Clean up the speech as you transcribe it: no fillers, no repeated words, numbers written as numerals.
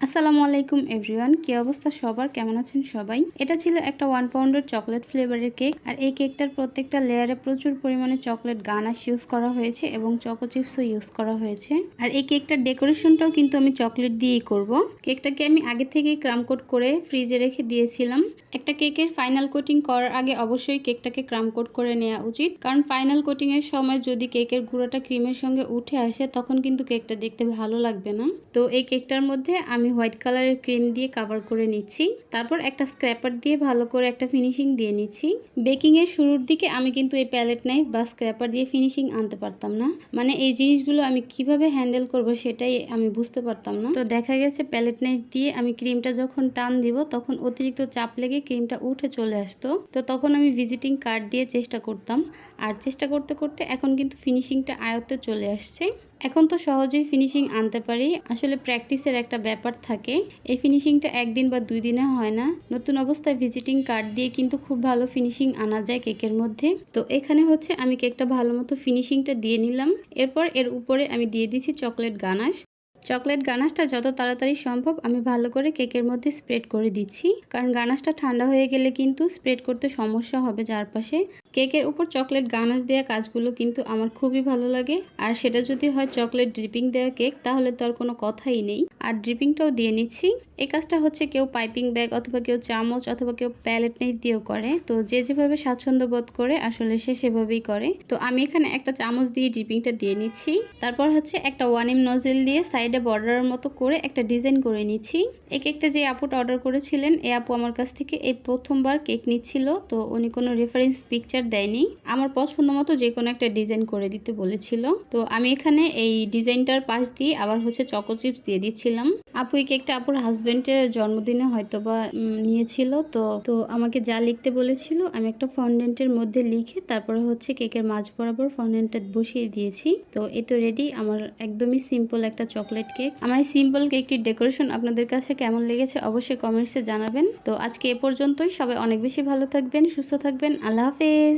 আসসালামু আলাইকুম এভরিওয়ান, কি অবস্থা সবার, কেমন আছেন সবাই। এটা ছিল একটা 1 পাউন্ডের চকলেট ফ্লেভারের কেক। আর এই কেকটার প্রত্যেকটা লেয়ারে প্রচুর পরিমাণে চকলেট গানাশ ইউজ করা হয়েছে এবং চকো চিপসও ইউজ করা হয়েছে। আর এই কেকটার ডেকোরেশনটাও কিন্তু আমি চকলেট দিয়েই করব। কেকটাকে আমি আগে থেকেই ক্রাম কোট করে ফ্রিজে রেখে দিয়েছিলাম। একটা কেকের ফাইনাল কোটিং করার আগে অবশ্যই কেকটাকে ক্রাম কোট করে নেওয়া উচিত, কারণ ফাইনাল কোটিং এর সময় যদি কেকের গুঁড়োটা ক্রিমের সঙ্গে উঠে আসে তখন কিন্তু কেকটা দেখতে ভালো লাগবে না। তো এই কেকটার মধ্যে আমি হোয়াইট কালারের ক্রিম দিয়ে কভার করে নিচ্ছি। তারপর একটা স্ক্র্যাপার দিয়ে ভালো করে একটা ফিনিশিং দিয়ে নিচ্ছি। বেকিং এর শুরুর দিকে আমি কিন্তু এই প্যালেট নাইফ বা স্ক্র্যাপার দিয়ে ফিনিশিং আনতে পারতাম না, মানে এই জিনিসগুলো আমি কিভাবে হ্যান্ডেল করব সেটাই আমি বুঝতে পারতাম না। তো দেখা গেছে প্যালেট নাইফ দিয়ে আমি ক্রিমটা যখন টান দিব তখন অতিরিক্ত চাপ লেগে ক্রিমটা উঠে চলে আসতো। তো তখন আমি ভিজিটিং কার্ড দিয়ে চেষ্টা করতাম, আর চেষ্টা করতে করতে এখন কিন্তু ফিনিশিংটা আয়ত্তে চলে আসছে। এখন তো সহজেই ফিনিশিং আনতে পারি। আসলে প্র্যাকটিসের একটা ব্যাপার থাকে। এই ফিনিশিংটা একদিন বা 2 দিনে হয় না। নতুন অবস্থায় ভিজিটিং কার্ড দিয়ে কিন্তু খুব ভালো ফিনিশিং আনা যায় কেকের মধ্যে। তো এখানে হচ্ছে আমি কেকটা ভালো মতো ফিনিশিংটা দিয়ে নিলাম। এরপর এর উপরে আমি দিয়ে দিচ্ছি চকলেট গানাশ। চকলেট গানাশটা যত তাড়াতাড়ি সম্ভব আমি ভালো করে কেকের মধ্যে স্প্রেড করে দিচ্ছি, কারণ গানাশটা ঠান্ডা হয়ে গেলে কিন্তু স্প্রেড করতে সমস্যা হবে চারপাশে। কেকের উপর চকলেট গানাশ দেওয়া কাজগুলো কিন্তু আমার খুবই ভালো লাগে। আর সেটা যদি হয় চকলেট ড্রিপিং দেওয়া কেক তাহলে তো আর কোনো কথাই নেই। আর ড্রিপিংটাও দিয়ে নিচ্ছি। এই কাজটা হচ্ছে কেউ পাইপিং ব্যাগ অথবা কেউ চামচ অথবা কেউ প্যালেট নাইফ দিয়েও করে। তো যে যেভাবে স্বাচ্ছন্দ্য বোধ করে আসলে সে সেভাবেই করে। তো আমি এখানে একটা চামচ দিয়ে ড্রিপিংটা দিয়ে নিচ্ছি। তারপর হচ্ছে একটা 1M নজেল দিয়ে সাইডে বর্ডারের মতো করে একটা ডিজাইন করে নিচ্ছি। এই কেকটা যে আপুটা অর্ডার করেছিলেন, এই আপু আমার কাছ থেকে এই প্রথমবার কেক নিচ্ছিল। তো উনি কোনো রেফারেন্স পিকচার দেয়নি, আমার পছন্দ মতো যে কোনো একটা ডিজাইন করে দিতে বলেছিল। তো আমি এখানে এই ডিজাইনটার পাশ দিয়ে আবার হচ্ছে চকো চিপস দিয়ে দিচ্ছিলাম। আপু এই কেকটা আপুর হাজবেন্ডের জন্মদিনে হয়তো বা নিয়েছিল। তো আমাকে যা লিখতে বলেছিল আমি একটা ফন্ডেন্টের মধ্যে লিখে তারপরে হচ্ছে কেকের মাঝ বরাবর ফন্ডেন্টটা বসিয়ে দিয়েছি। তো এই তো রেডি আমার একদমই সিম্পল একটা চকলেট কেক। আমার এই সিম্পল কেকটির ডেকোরেশন আপনাদের কাছে কেমন লেগেছে অবশ্যই কমেন্টসে জানাবেন। তো আজকে এ পর্যন্তই। সবাই অনেক বেশি ভালো থাকবেন, সুস্থ থাকবেন। আল্লাহ হাফেজ।